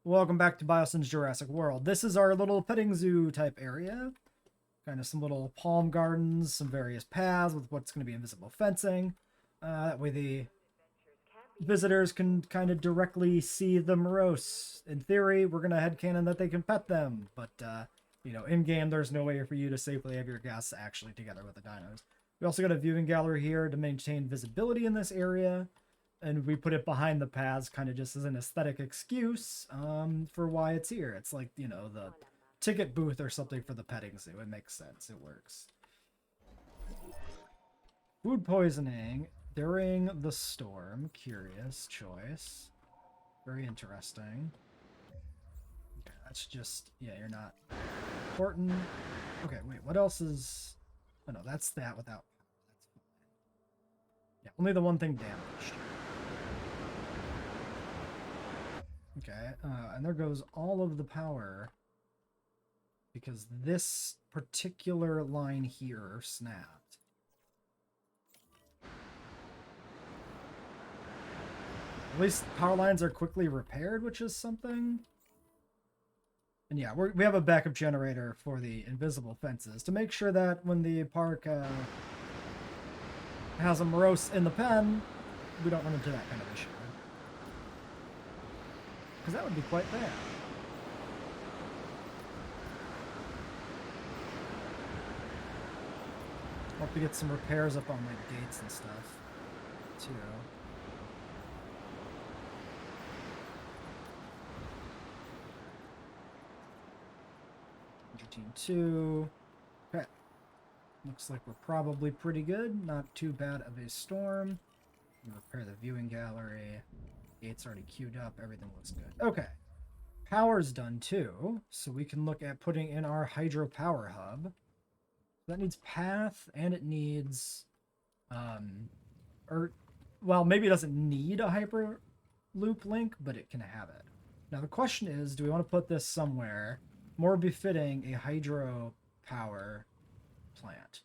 Welcome back to Biosyn's Jurassic World. This is our little petting zoo type area. Kind of some little palm gardens, some various paths with what's going to be invisible fencing. That way the visitors can kind of directly see the Moros. In theory, we're going to headcanon that they can pet them, but, in-game there's no way for you to safely have your guests actually together with the dinos. We also got a viewing gallery here to maintain visibility in this area. And we put it behind the paths kind of just as an aesthetic excuse for why it's here. It's like, the ticket booth or something for the petting zoo. It makes sense. It works. Food poisoning during the storm. Curious choice. Very interesting. Okay, that's just, yeah, you're not important. Okay, wait, what else is... Oh, no, that's that without... That's fine. Yeah, only the one thing damaged. Okay, and there goes all of the power because this particular line here snapped. At least power lines are quickly repaired, which is something. And yeah, we have a backup generator for the invisible fences to make sure that when the park has a Moros in the pen, we don't run into that kind of issue. Because that would be quite bad. I'll have to get some repairs up on my gates and stuff, too. Team 2. Okay. Looks like we're probably pretty good. Not too bad of a storm. Repair the viewing gallery. Gates already queued up. Everything looks good. Okay. Power's done too. So we can look at putting in our hydropower hub. That needs path and it needs well, maybe it doesn't need a hyperloop link, but it can have it. Now the question is, do we want to put this somewhere more befitting a hydropower plant?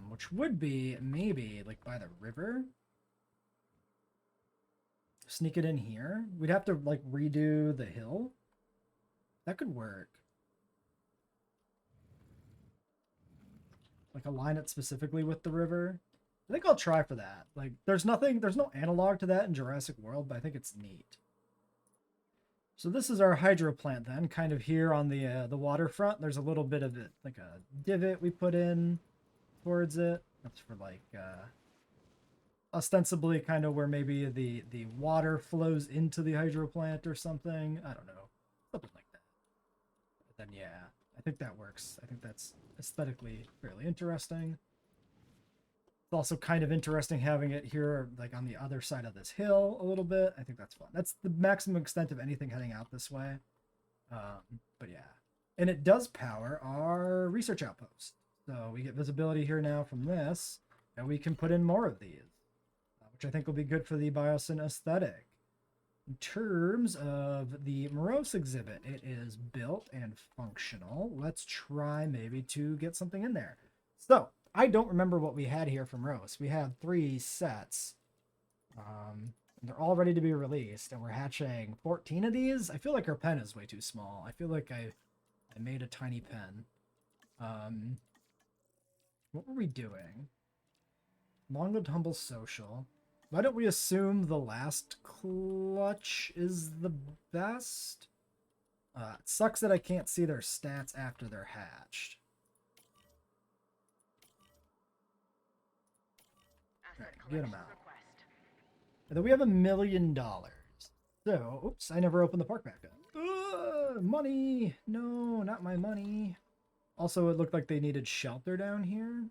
Which would be maybe like by the river. Sneak it in here. We'd have to like redo the hill. That could work. Like align it specifically with the river. I think I'll try for that. Like there's no analog to that in Jurassic World, but I think it's neat. So this is our hydro plant then, kind of here on the waterfront. There's a little bit of it, like a divot we put in towards it. That's for like ostensibly kind of where maybe the water flows into the hydro plant or something. I don't know. Something like that. But then yeah, I think that works. I think that's aesthetically fairly interesting. It's also kind of interesting having it here like on the other side of this hill a little bit. I think that's fun. That's the maximum extent of anything heading out this way. But yeah. And it does power our research outpost. So we get visibility here now from this, and we can put in more of these. Which I think will be good for the Biosyn aesthetic. In terms of the Moros exhibit, it is built and functional. Let's try maybe to get something in there. So, I don't remember what we had here from Moros. We had 3 sets. They're all ready to be released, and we're hatching 14 of these. I feel like our pen is way too small. I feel like I made a tiny pen. What were we doing? Long-lived humble social. Why don't we assume the last clutch is the best? It sucks that I can't see their stats after they're hatched. Alright, get them out. And then we have $1 million. So, oops, I never opened the park back up. Money! No, not my money. Also, it looked like they needed shelter down here.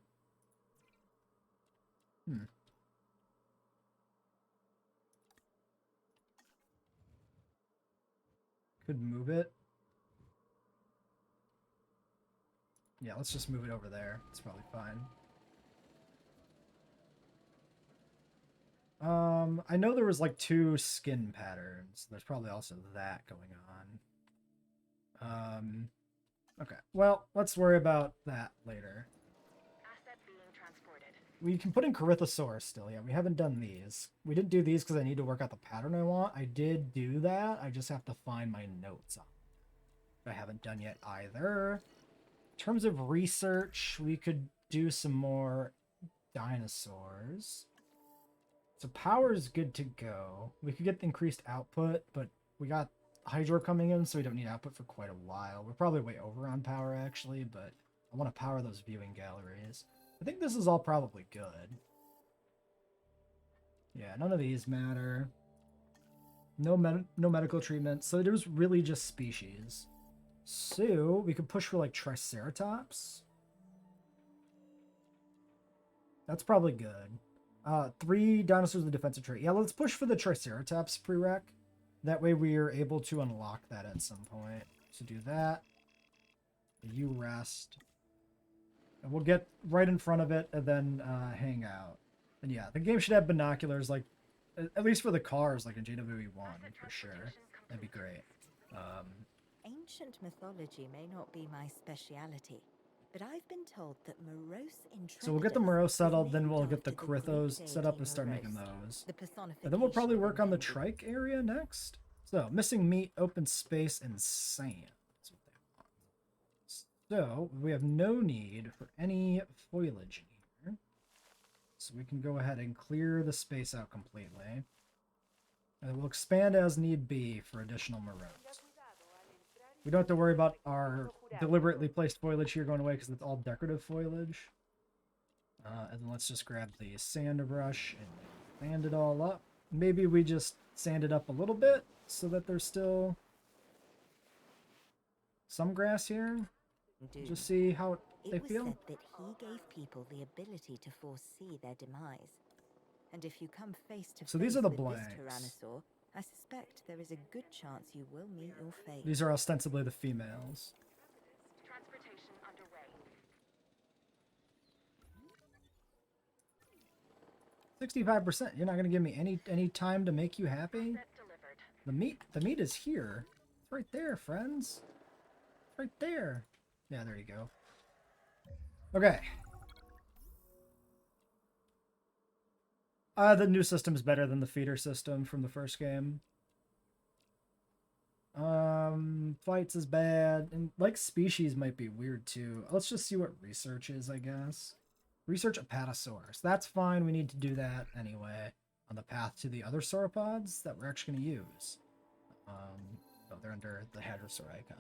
Could move it. Yeah, let's just move it over there. It's probably fine. I know there was like 2 skin patterns. There's probably also that going on. Okay. Well, let's worry about that later. Asset being transported. we can put in Corythosaurus still. Yeah, we haven't done these. We didn't do these because I need to work out the pattern I want. I did do that. I just have to find my notes on it. I haven't done yet either. In terms of research, we could do some more dinosaurs. So power is good to go. We could get increased output, but we got hydro coming in, so we don't need output for quite a while. We're probably way over on power, actually, but I want to power those viewing galleries. I think this is all probably good. Yeah, none of these matter. No medical treatment, so there's really just species. So we could push for like Triceratops. That's probably good. 3 dinosaurs with a defensive trait. Yeah, let's push for the Triceratops prereq. That way we are able to unlock that at some point. So do that. You rest. And we'll get right in front of it and then hang out. And yeah, the game should have binoculars, like, at least for the cars, like in JWE1, for sure. That'd be great. Ancient mythology may not be my speciality, but I've been told that Moros So we'll get the Moros settled, then we'll get the Corythos set up and start making those. And then we'll probably work on the trike area next. So, missing meat, open space, and sand. That's what they want. So, we have no need for any foliage in here. So we can go ahead and clear the space out completely. And we'll expand as need be for additional Moros. We don't have to worry about our deliberately placed foliage here going away because it's all decorative foliage. And then let's just grab the sand brush and sand it all up. Maybe we just sand it up a little bit so that there's still some grass here. Just see how they feel. It was said that he gave people the ability to foresee their demise. And if you come face to face these are the with blanks. this Tyrannosaur, I suspect there is a good chance you will meet your fate. These are ostensibly the females. Transportation underway. 65%. You're not gonna give me any time to make you happy? The meat is here. It's right there, friends. It's right there. Yeah, there you go. Okay. The new system is better than the feeder system from the first game. Fights is bad, and like species might be weird too. Let's just see what research is, I guess. Research Apatosaurus. That's fine. We need to do that anyway on the path to the other sauropods that we're actually going to use. Oh, they're under the Hadrosaur icon.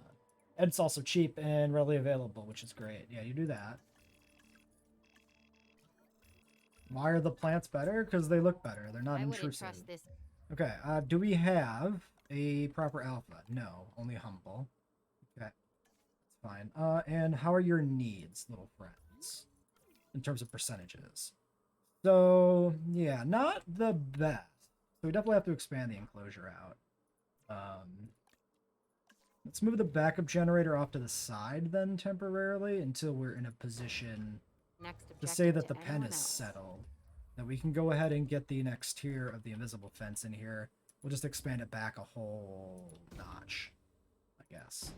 And it's also cheap and readily available, which is great. Yeah, you do that. Why are the plants better? Because they look better. They're not intrusive. Okay, do we have a proper alpha? No, only humble. Okay, that's fine. And how are your needs, little friends, in terms of percentages? So, yeah, not the best. So we definitely have to expand the enclosure out. Let's move the backup generator off to the side then temporarily until we're in a position to say that the pen is settled. That we can go ahead and get the next tier of the invisible fence in here. We'll just expand it back a whole notch, I guess.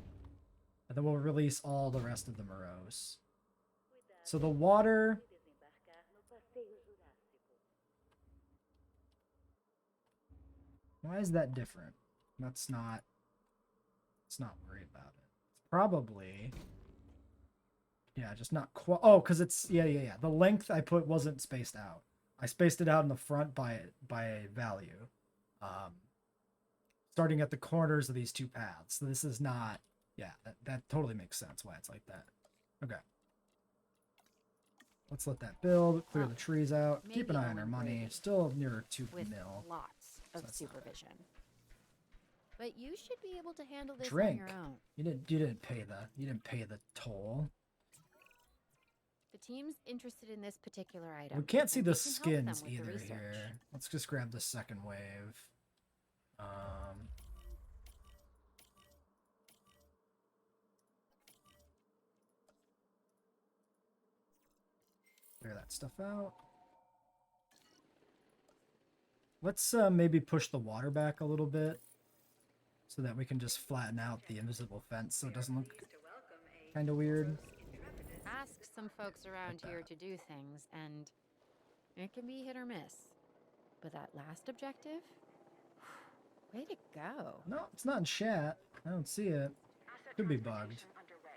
And then we'll release all the rest of the Moros. So the water... Why is that different? Let's not worry about it. It's probably... Yeah, just not quite... Oh, because it's... Yeah. The length I put wasn't spaced out. I spaced it out in the front by value. Starting at the corners of these two paths. So this is not... Yeah, that totally makes sense why it's like that. Okay. Let's let that build. Clear the trees out. Keep an eye on our money. Still near 2 mil. Lots of supervision. But you should be able to handle this Drink. on your own. You didn't pay the toll. The team's interested in this particular item. We can't see and the we can help them skins with the either research. here. Let's just grab the second wave. Clear that stuff out. Let's maybe push the water back a little bit so that we can just flatten out the invisible fence so it doesn't look kind of weird. Ask some folks around here to do things, and It can be hit or miss. But that last objective? Way to go. No, it's not in chat. I don't see it. Asset Could be bugged. transportation underway.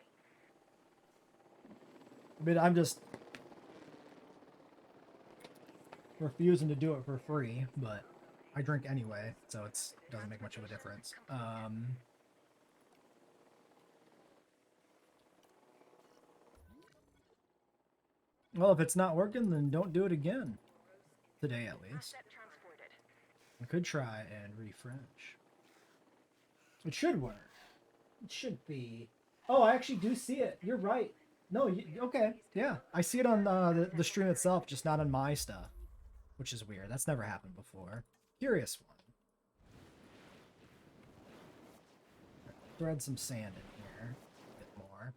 I mean, I'm just refusing to do it for free, but I drink anyway, so it doesn't make much of a difference. Well, if it's not working, then don't do it again. Today, at least. Asset transported. I could try and refresh. It should work. It should be. Oh, I actually do see it. You're right. No, okay. Yeah, I see it on the stream itself, just not on my stuff. Which is weird. That's never happened before. Curious one. Thread some sand in here. A bit more.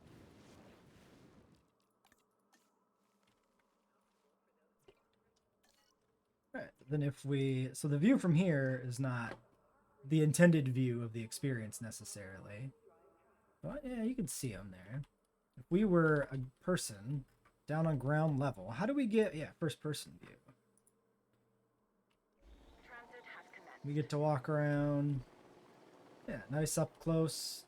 Alright, then if we... So the view from here is not the intended view of the experience necessarily. But yeah, you can see them there. If we were a person down on ground level, how do we get... Yeah, first person view. Transit has commenced. We get to walk around. Yeah, nice up close.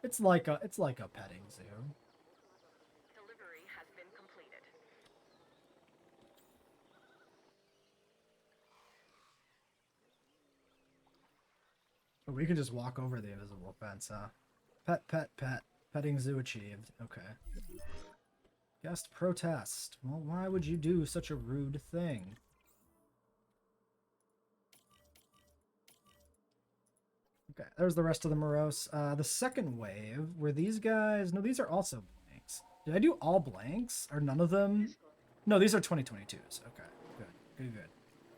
It's like a petting zoo. Delivery has been completed. But we can just walk over the invisible fence, huh? Pet, pet, pet. Petting zoo achieved. Okay. Guest protest. Well, why would you do such a rude thing? Okay, there's the rest of the Moros. The second wave, were these guys... No, these are also blanks. Did I do all blanks? Or none of them? No, these are 2022s. Okay, good, good, good.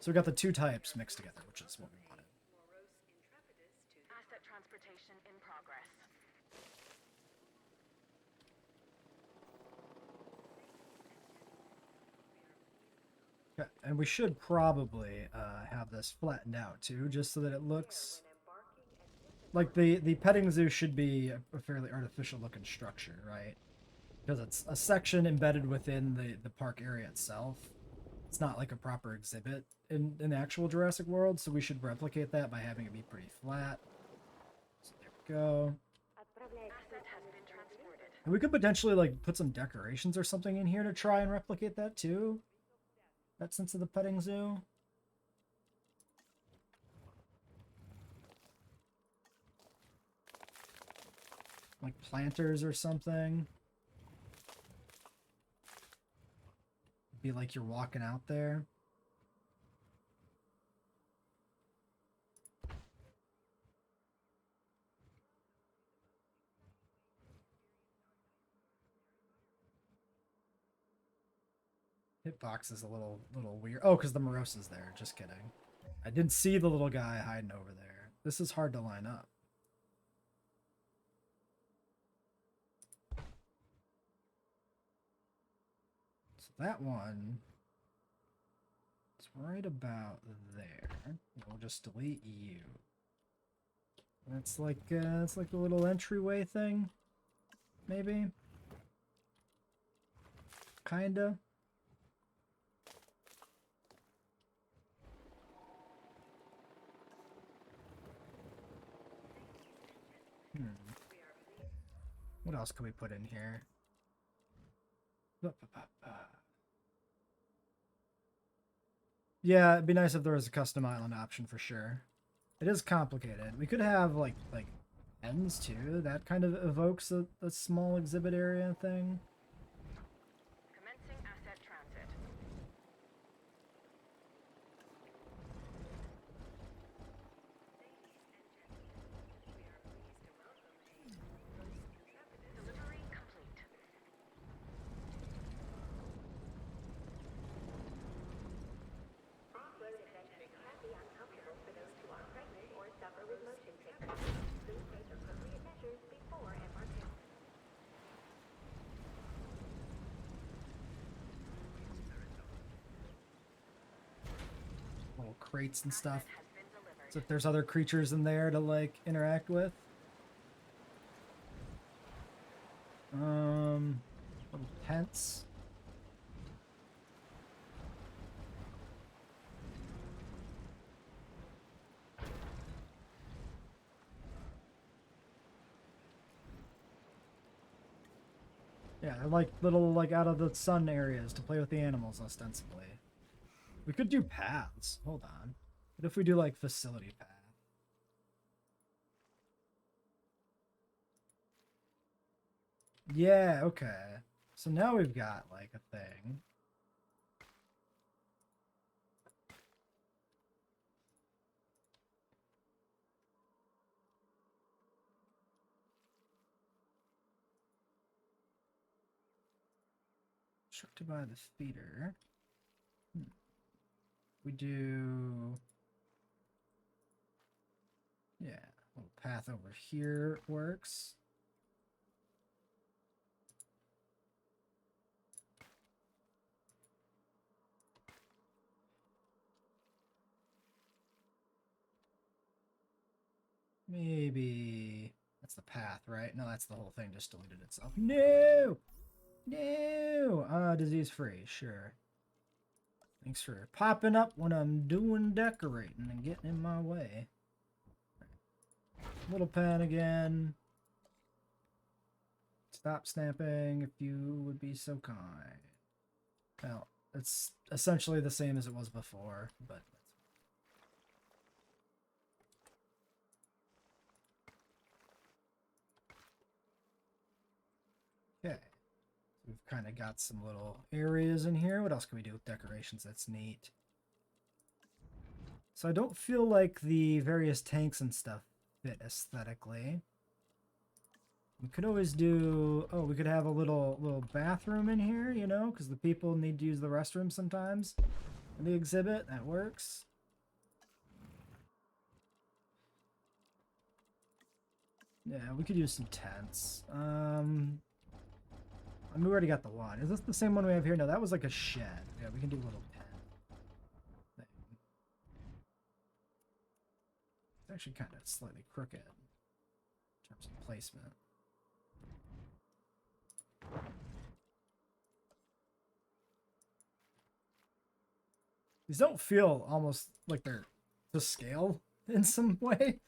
So we got the two types mixed together, which is what we wanted. Asset transportation in progress. Okay, and we should probably have this flattened out too, just so that it looks... Like, the petting zoo should be a fairly artificial looking structure, right? Because it's a section embedded within the park area itself. It's not like a proper exhibit in the actual Jurassic World, so we should replicate that by having it be pretty flat. So there we go. Asset has been transported. And we could potentially, like, put some decorations or something in here to try and replicate that too. That sense of the petting zoo. Like planters or something. Be like you're walking out there. Hitbox is a little weird. Oh, because the Moros is there. Just kidding. I didn't see the little guy hiding over there. This is hard to line up. That one is right about there. We'll just delete you. That's like it's like a little entryway thing, maybe. Kinda. What else can we put in here? Yeah, it'd be nice if there was a custom island option for sure. It is complicated. We could have like ends too. That kind of evokes a small exhibit area thing. Commencing asset transit. Delivery complete. Little crates and stuff. Has been delivered. So if there's other creatures in there to like interact with. Little tents. Yeah, they're like little, like, out of the sun areas to play with the animals, ostensibly. We could do paths. Hold on. What if we do, like, facility path? Yeah, okay. So now we've got, like, a thing. Constructed by the feeder. We do... Yeah, a little path over here works. Maybe... That's the path, right? No, that's the whole thing just deleted itself. No! No! Disease free, sure. Thanks for popping up when I'm doing decorating and getting in my way. Little pen again. Stop snapping if you would be so kind. Well, it's essentially the same as it was before, but... Okay. We've kind of got some little areas in here. What else can we do with decorations that's neat? So I don't feel like the various tanks and stuff fit aesthetically. We could always do... Oh, we could have a little bathroom in here, you know, because the people need to use the restroom sometimes in the exhibit. That works. Yeah, we could use some tents. I mean, we already got the one. Is this the same one we have here? No, that was like a shed. Yeah, we can do a little tent thing. It's actually kind of slightly crooked in terms of placement. These don't feel almost like they're to scale in some way.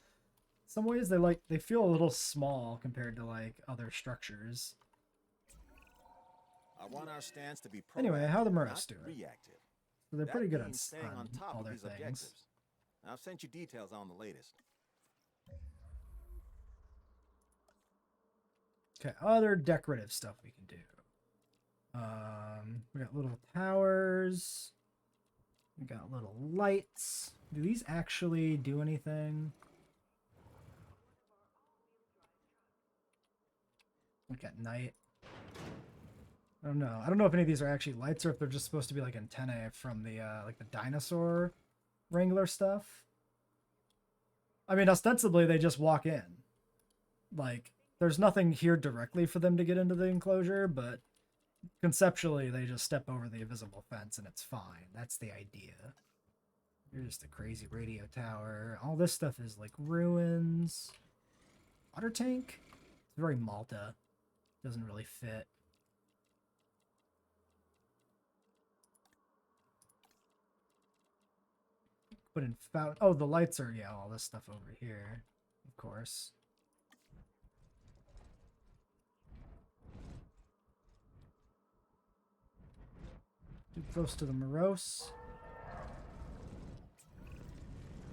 Some ways they feel a little small compared to like other structures. I want our stance to be proactive, Anyway, how are the Moros not doing? reactive. So they're That pretty good means staying on top all of their these things. objectives. I've sent you details on the latest. Okay, other decorative stuff we can do. We got little towers. We got little lights. Do these actually do anything? Like at night? I don't know. I don't know if any of these are actually lights or if they're just supposed to be like antennae from the like the dinosaur wrangler stuff. I mean, ostensibly they just walk in. Like, there's nothing here directly for them to get into the enclosure, but conceptually they just step over the invisible fence and it's fine. That's the idea. You're just a crazy radio tower. All this stuff is like ruins. Water tank? It's very Malta. Doesn't really fit. Put in fountain. Oh, the lights are, yeah, all this stuff over here. Of course. Too close to the Moros.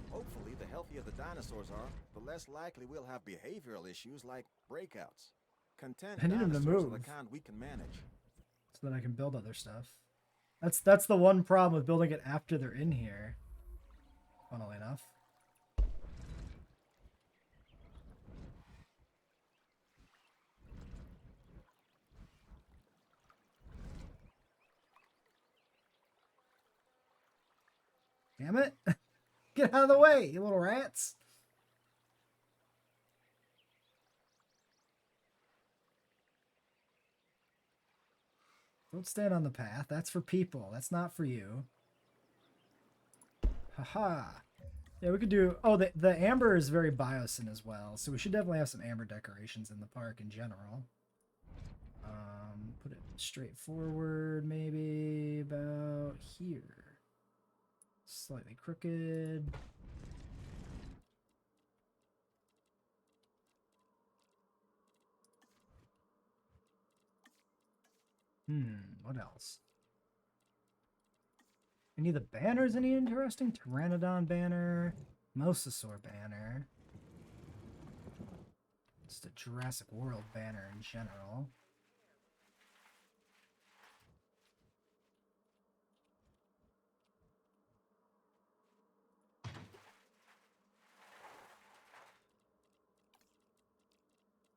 Hopefully, the healthier the dinosaurs are, the less likely we'll have behavioral issues like breakouts. Content I need 'em to dinosaurs are move. the kind we can manage. So that I can build other stuff. That's the one problem with building it after they're in here. Funnily enough. Damn it! Get out of the way, you little rats! Don't stand on the path. That's for people. That's not for you. Haha. Yeah, we could do... Oh, the amber is very Biosyn as well, so we should definitely have some amber decorations in the park in general. Put it straight forward, maybe about here. Slightly crooked. What else? Any of the banners any interesting? Pteranodon banner, Mosasaur banner. Just a Jurassic World banner in general.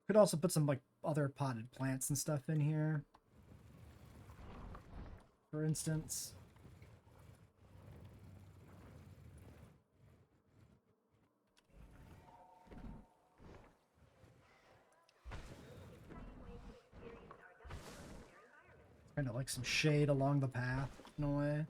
Could also put some like other potted plants and stuff in here. For instance. Kind of like some shade along the path in a way.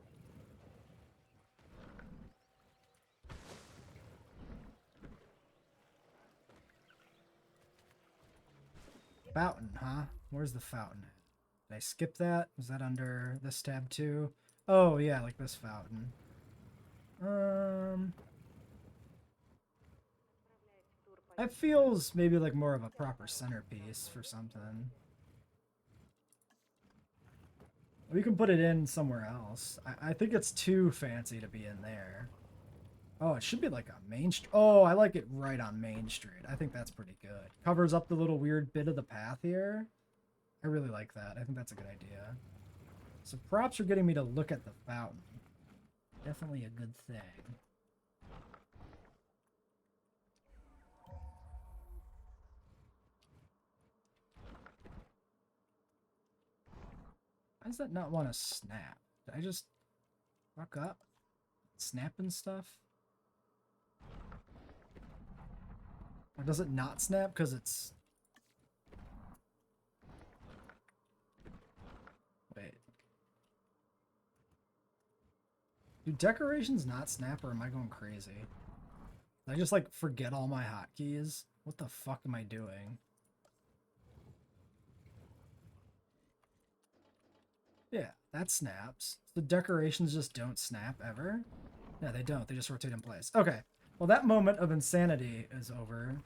Fountain, huh? Where's the fountain? Did I skip that? Was that under this tab too? Oh yeah, like this fountain. That feels maybe like more of a proper centerpiece for something. We can put it in somewhere else. I think it's too fancy to be in there. Oh, it should be like a main street. Oh, I like it right on Main Street. I think that's pretty good. Covers up the little weird bit of the path here. I really like that. I think that's a good idea. So props are getting me to look at the fountain. Definitely a good thing. Why does that not want to snap? Did I just fuck up? Snapping stuff? Or does it not snap because it's... Wait. Do decorations not snap or am I going crazy? Did I just like forget all my hotkeys? What the fuck am I doing? Yeah, that snaps. The decorations just don't snap ever? No, they don't. They just rotate in place. Okay. Well, that moment of insanity is over.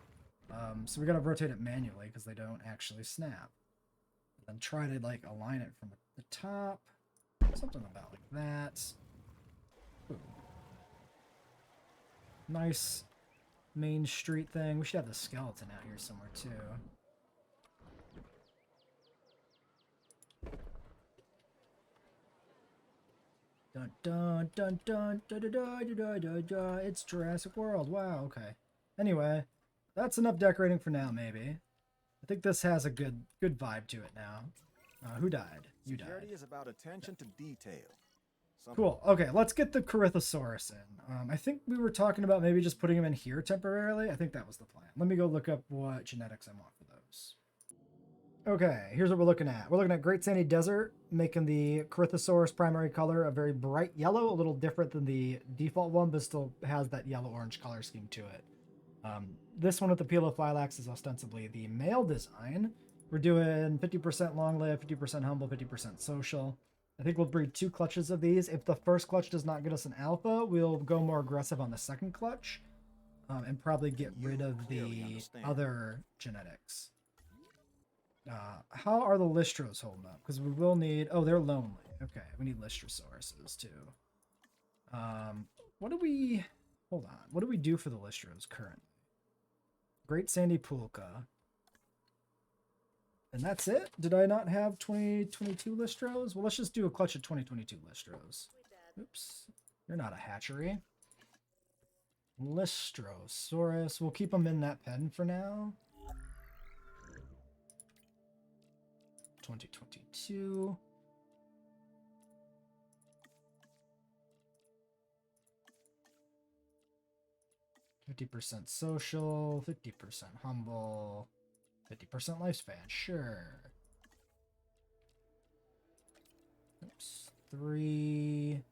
So we gotta rotate it manually because they don't actually snap. And then try to like align it from the top. Something about like that. Ooh. Nice Main Street thing. We should have the skeleton out here somewhere too. Dun dun dun dun dun dun dun dun dun dun. It's Jurassic World. Wow, okay. Anyway, that's enough decorating for now, maybe. I think this has a good vibe to it now. Who died? You died. Security is about attention to detail. Cool. Okay, let's get the Corythosaurus in. I think we were talking about maybe just putting him in here temporarily. I think that was the plan. Let me go look up what genetics I want for those. Okay, here's what we're looking at. We're looking at Great Sandy Desert, making the Corythosaurus primary color a very bright yellow, a little different than the default one, but still has that yellow-orange color scheme to it. This one with the Pelophylax is ostensibly the male design. We're doing 50% long-lived, 50% humble, 50% social. I think we'll breed 2 clutches of these. If the first clutch does not get us an alpha, we'll go more aggressive on the second clutch and probably get rid of the other genetics. How are the Listros holding up? Because we will need... Oh, they're lonely. Okay, we need Listrosauruses too. What do we... Hold on. What do we do for the Listros currently? Great Sandy Pulka. And that's it? Did I not have 2022 Listros? Well, let's just do a clutch of 2022 Listros. Oops. You're not a hatchery. Listrosaurus. We'll keep them in that pen for now. 2022. %50 social, 50% humble, 50% lifespan, sure. Oops, 3.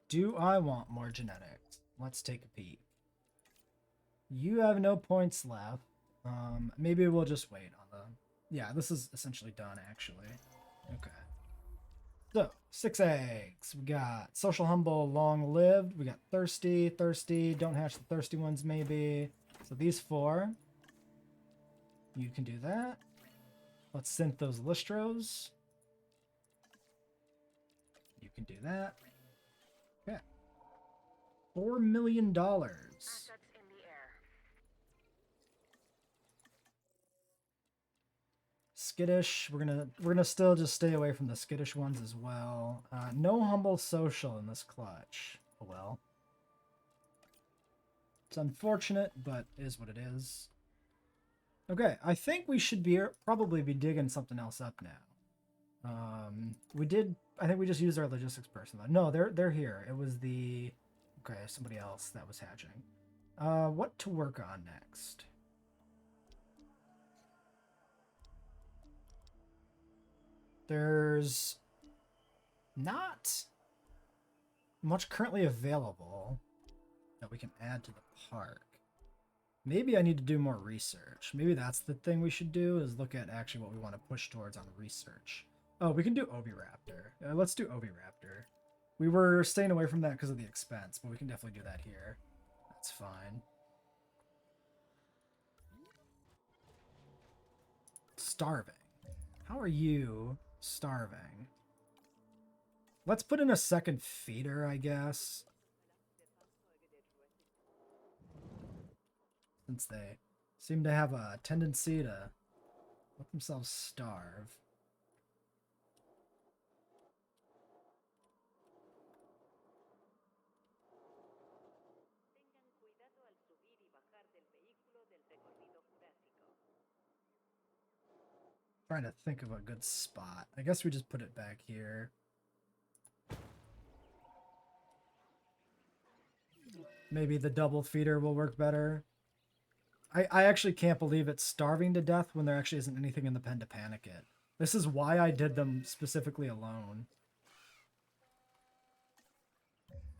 Do I want more genetics? Let's take a peek. You have no points left. Maybe we'll just wait on the... Yeah, this is essentially done, actually. Okay. So, 6 eggs. We got social, humble, long-lived. We got thirsty, thirsty. Don't hatch the thirsty ones, maybe. So these 4. You can do that. Let's synth those Listros. You can do that. Okay. $4 million. Assets in the air. Skittish. We're gonna still just stay away from the skittish ones as well. No humble social in this clutch. Oh well. It's unfortunate, but is what it is. Okay, I think we should probably be digging something else up now. I think we just used our logistics person. No, they're here. It was somebody else that was hatching. What to work on next? There's not much currently available that we can add to the park. Maybe I need to do more research. Maybe that's the thing we should do, is look at actually what we want to push towards on research. Oh, we can do Oviraptor. Let's do Oviraptor. We were staying away from that because of the expense, but we can definitely do that here. That's fine. Starving. How are you starving? Let's put in a second feeder, I guess. Since they seem to have a tendency to let themselves starve. Trying to think of a good spot. I guess we just put it back here. Maybe the double feeder will work better. I actually can't believe it's starving to death when there actually isn't anything in the pen to panic it. This is why I did them specifically alone.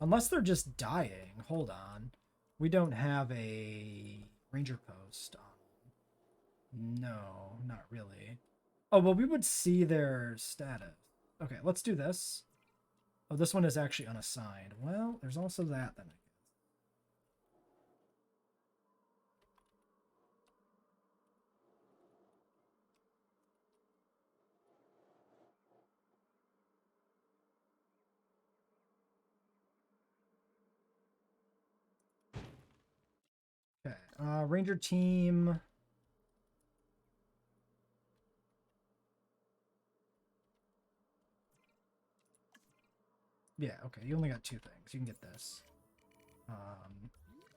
Unless they're just dying. Hold on. We don't have a ranger post on. No, not really. Oh, well, we would see their status. Okay, let's do this. Oh, this one is actually unassigned. Well, there's also that then. Okay, ranger team. Yeah, okay, you only got 2 things. You can get this.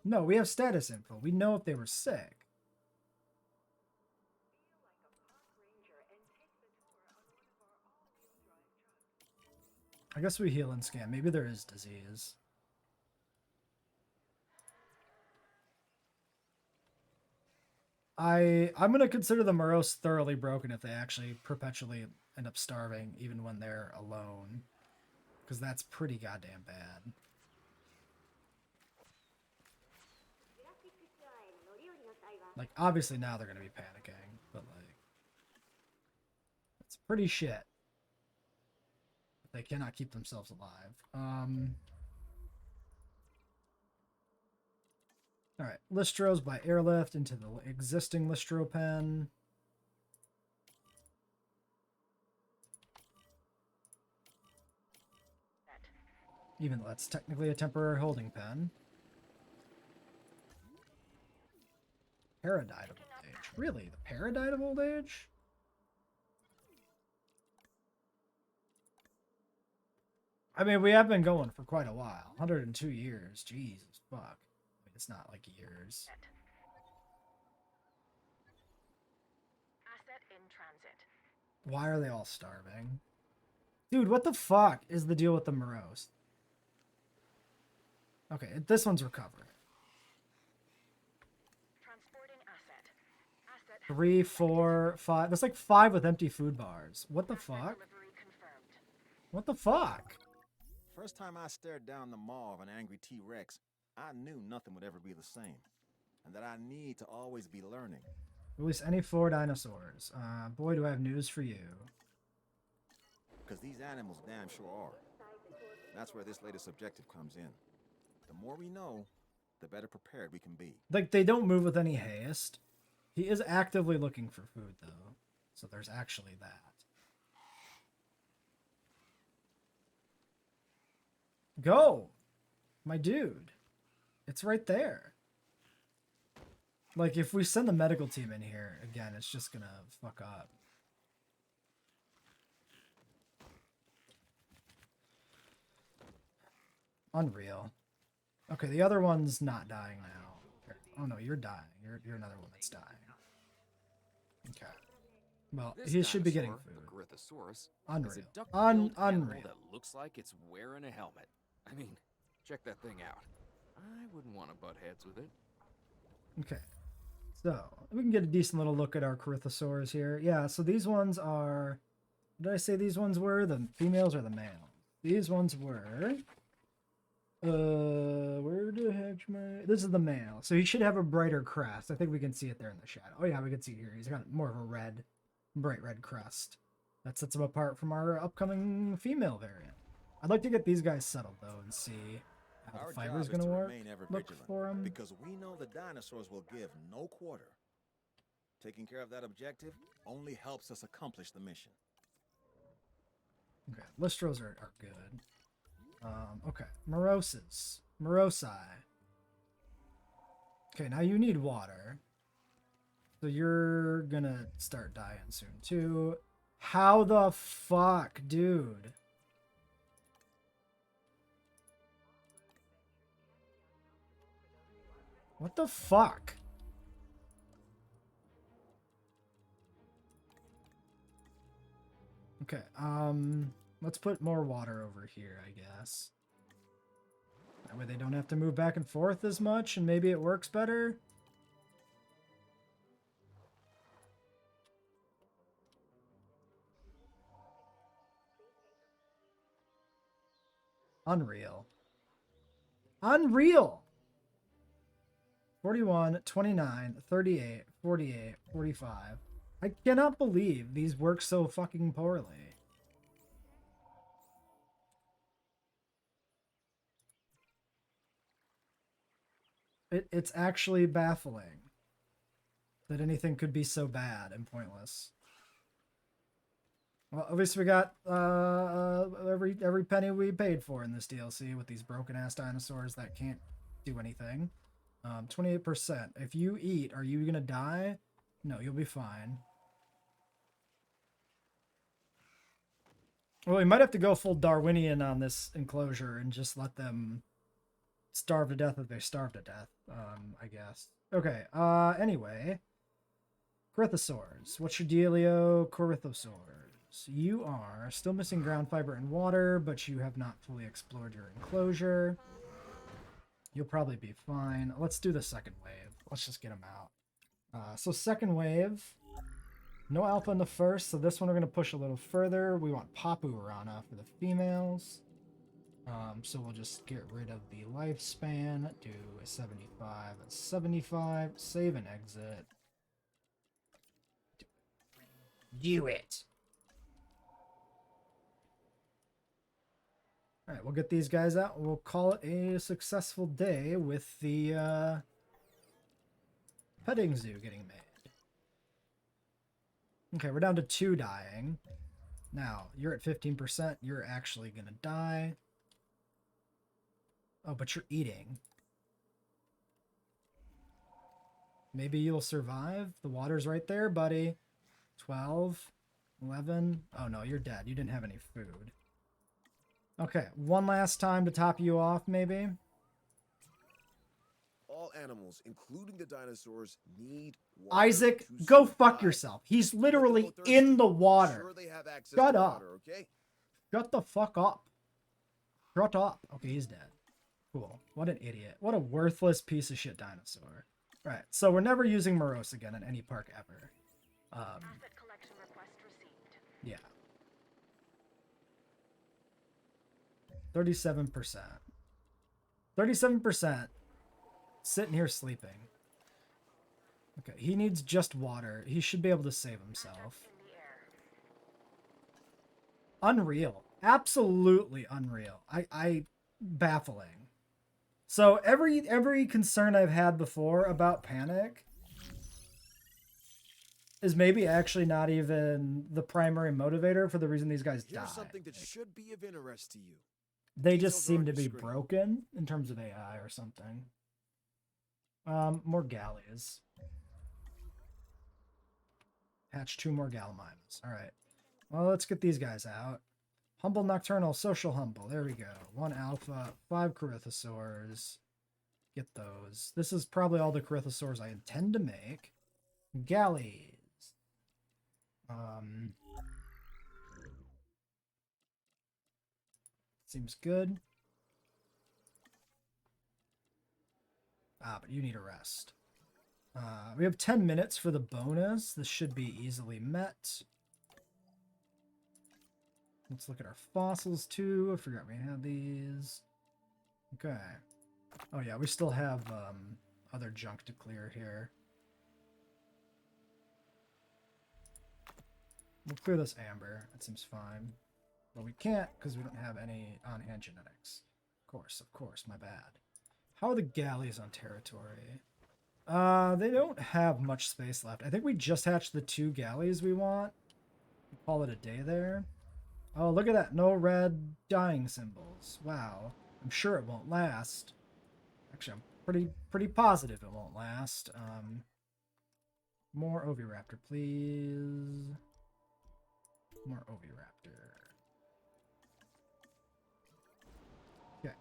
No, we have status info. We know if they were sick. I guess we heal and scan. Maybe there is disease. I'm gonna consider the Moros thoroughly broken if they actually perpetually end up starving, even when they're alone. Because that's pretty goddamn bad. Like, obviously now they're gonna be panicking, but like, it's pretty shit. They cannot keep themselves alive. Alright, Listros by airlift into the existing Listro pen. Even though that's technically a temporary holding pen. Paradite of Old Age. Really? The Paradite of Old Age? I mean, we have been going for quite a while. 102 years. Jesus fuck. I mean, it's not like years. Asset in transit. Why are they all starving? Dude, what the fuck is the deal with the Moros? Okay, this one's recovered. Transporting asset. Asset 3, 4, 5. There's like 5 with empty food bars. What the fuck? delivery confirmed. What the fuck? First time I stared down the maw of an angry T-Rex, I knew nothing would ever be the same, and that I need to always be learning. Release any 4 dinosaurs. Boy, do I have news for you. Because these animals damn sure are. That's where this latest objective comes in. The more we know, the better prepared we can be. Like, they don't move with any haste. He is actively looking for food, though. So there's actually that. Go, my dude. It's right there. Like, if we send the medical team in here, again, it's just gonna fuck up. Unreal. Okay, the other one's not dying now. Oh no, you're dying. You're another one that's dying. Okay. Well, This he should be getting dinosaur, food. the Grythosaurus, is Unreal. a duck-billed animal Unreal. that looks like it's wearing a helmet. I mean, check that thing out. I wouldn't want to butt heads with it. Okay. So, we can get a decent little look at our Corythosaurs here. Yeah, so these ones are... What did I say these ones were? The females or the males? These ones were... where the heck's my... This is the male. So he should have a brighter crest. I think we can see it there in the shadow. Oh yeah, we can see it here. He's got more of a red, bright red crest. That sets him apart from our upcoming female variant. I'd like to get these guys settled though and see how Our the fiber's job is gonna to work. remain ever Look vigilant, for him. because we know the dinosaurs will give no quarter. Taking care of that objective only helps us accomplish the mission. Okay, Listros are good. Okay, Moroses. Morosi. Okay, now you need water. So you're gonna start dying soon too. How the fuck, dude? What the fuck? Okay, let's put more water over here, I guess. That way they don't have to move back and forth as much, and maybe it works better. Unreal. Unreal! 41, 29, 38, 48, 45. I cannot believe these work so fucking poorly. It's actually baffling that anything could be so bad and pointless. Well, at least we got every penny we paid for in this DLC with these broken ass dinosaurs that can't do anything. 28%. If you eat, are you gonna die? No, you'll be fine. Well, we might have to go full Darwinian on this enclosure and just let them starve to death if they starve to death, I guess. Okay, anyway. Corythosaurs. What's your dealio, Corythosaurs? You are still missing ground fiber and water, but you have not fully explored your enclosure. You'll probably be fine. Let's do the second wave. Let's just get them out. So second wave. No alpha in the first, so this one we're going to push a little further. We want Papu Rana for the females. So we'll just get rid of the lifespan, do a 75, a 75, save and exit. Do it. Alright, we'll get these guys out. We'll call it a successful day with the petting zoo getting made. Okay, we're down to 2 dying. Now, you're at 15%. You're actually going to die. Oh, but you're eating. Maybe you'll survive. The water's right there, buddy. 12, 11. Oh, no, you're dead. You didn't have any food. Okay, one last time to top you off, maybe. All animals, including the dinosaurs, need water Isaac, to go fuck survive. yourself. He's But literally don't go thirsty. in the Be water. sure they have access Shut to up. water, okay? Shut the fuck up. Shut up. Okay, he's dead. Cool. What an idiot. What a worthless piece of shit dinosaur. Right, so we're never using Moros again in any park ever. Asset collection request received. Yeah. 37%. 37% sitting here sleeping. Okay, he needs just water. He should be able to save himself. In the air. Unreal. Absolutely unreal. I baffling. So every concern I've had before about panic is maybe actually not even the primary motivator for the reason these guys die. Here's something that should be of interest to you. They just Details are seem on to your be screen. broken in terms of AI or something. More galleys. Hatch 2 more gallimimus. All right. Well, let's get these guys out. Humble Nocturnal, Social Humble. There we go. 1 alpha, 5 Corythosaurs. Get those. This is probably all the Corythosaurs I intend to make. Galleys. Seems good. But you need a rest. We have 10 minutes for the bonus. This should be easily met. Let's look at our fossils too. I forgot we had these. Okay. Oh yeah, we still have other junk to clear here. We'll clear this amber. That seems fine. But we can't because we don't have any on-hand genetics. Of course, my bad. How are the galleys on territory? They don't have much space left. I think we just hatched the 2 galleys we want. We'll call it a day there. Oh, look at that. No red dying symbols. Wow. I'm sure it won't last. Actually, I'm pretty positive it won't last. More Oviraptor, please. More Oviraptor. Okay.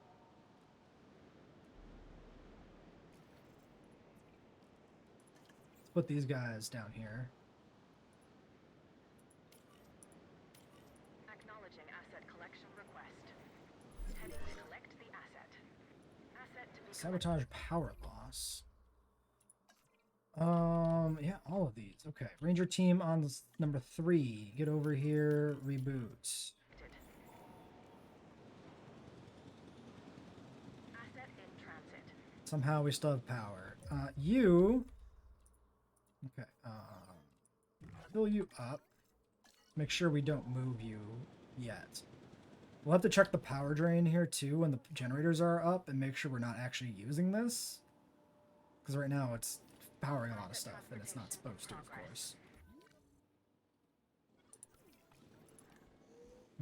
Let's put these guys down here. Acknowledging asset collection request. Heading to collect the asset. Asset to be Sabotage power loss. Yeah, all of these. Okay, Ranger team on number 3. Get over here, reboot. collected. Asset in transit. Somehow we still have power. You. Okay, fill you up. Make sure we don't move you yet. We'll have to check the power drain here too when the generators are up and make sure we're not actually using this. Because right now it's powering a lot of stuff and it's not supposed to, of course.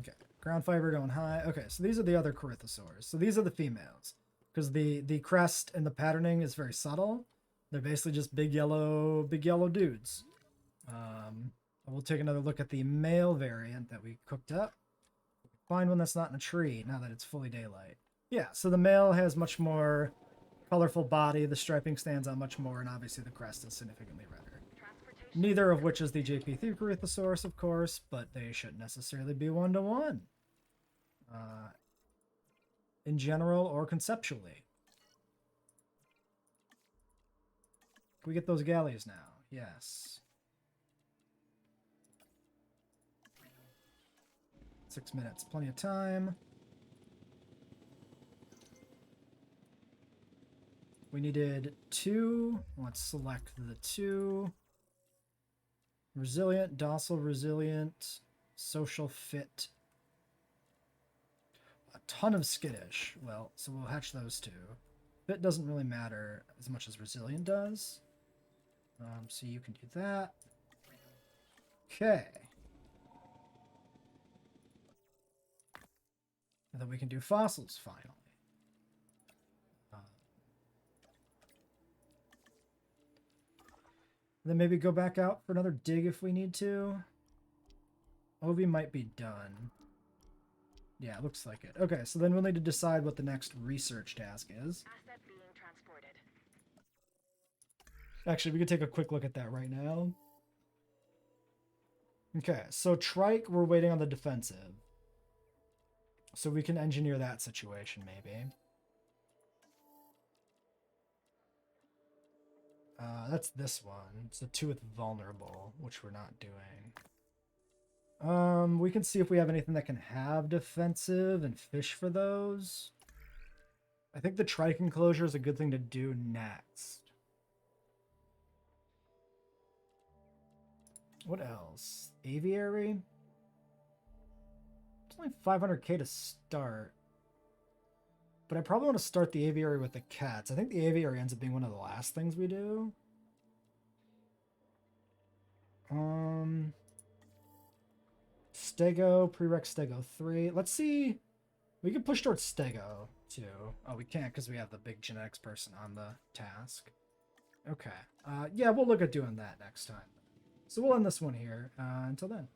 Okay, ground fiber going high. Okay, so these are the other Corythosaurs. So these are the females. Because the crest and the patterning is very subtle. They're basically just big yellow dudes. We'll take another look at the male variant that we cooked up. Find one that's not in a tree now that it's fully daylight. Yeah, so the male has much more colorful body, the striping stands out much more, and obviously the crest is significantly redder. Transportation. Neither of which is the JP3 Corythosaurus, of course, but they shouldn't necessarily be one-to-one. In general or conceptually. Can we get those galleys now? Yes. 6 minutes, plenty of time. We needed 2. Let's select the 2. Resilient, docile, resilient, social, fit. A ton of skittish. Well, so we'll hatch those 2. Fit doesn't really matter as much as resilient does. So you can do that. Okay. And then we can do fossils finally. Then maybe go back out for another dig if we need to. Ovi might be done. Yeah, it looks like it. Okay, so then we'll need to decide what the next research task is. Asset being transported. Actually, we could take a quick look at that right now. Okay, so trike, we're waiting on the defensive. So we can engineer that situation, maybe. That's this one. It's the 2 with vulnerable, which we're not doing. We can see if we have anything that can have defensive and fish for those. I think the trike enclosure is a good thing to do next. What else? Aviary? It's only 500k to start. But I probably want to start the aviary with the cats. I think the aviary ends up being one of the last things we do. Stego, prereq Stego 3. Let's see. We can push towards Stego too. Oh, we can't because we have the big genetics person on the task. Okay. Yeah, we'll look at doing that next time. So we'll end this one here. Until then.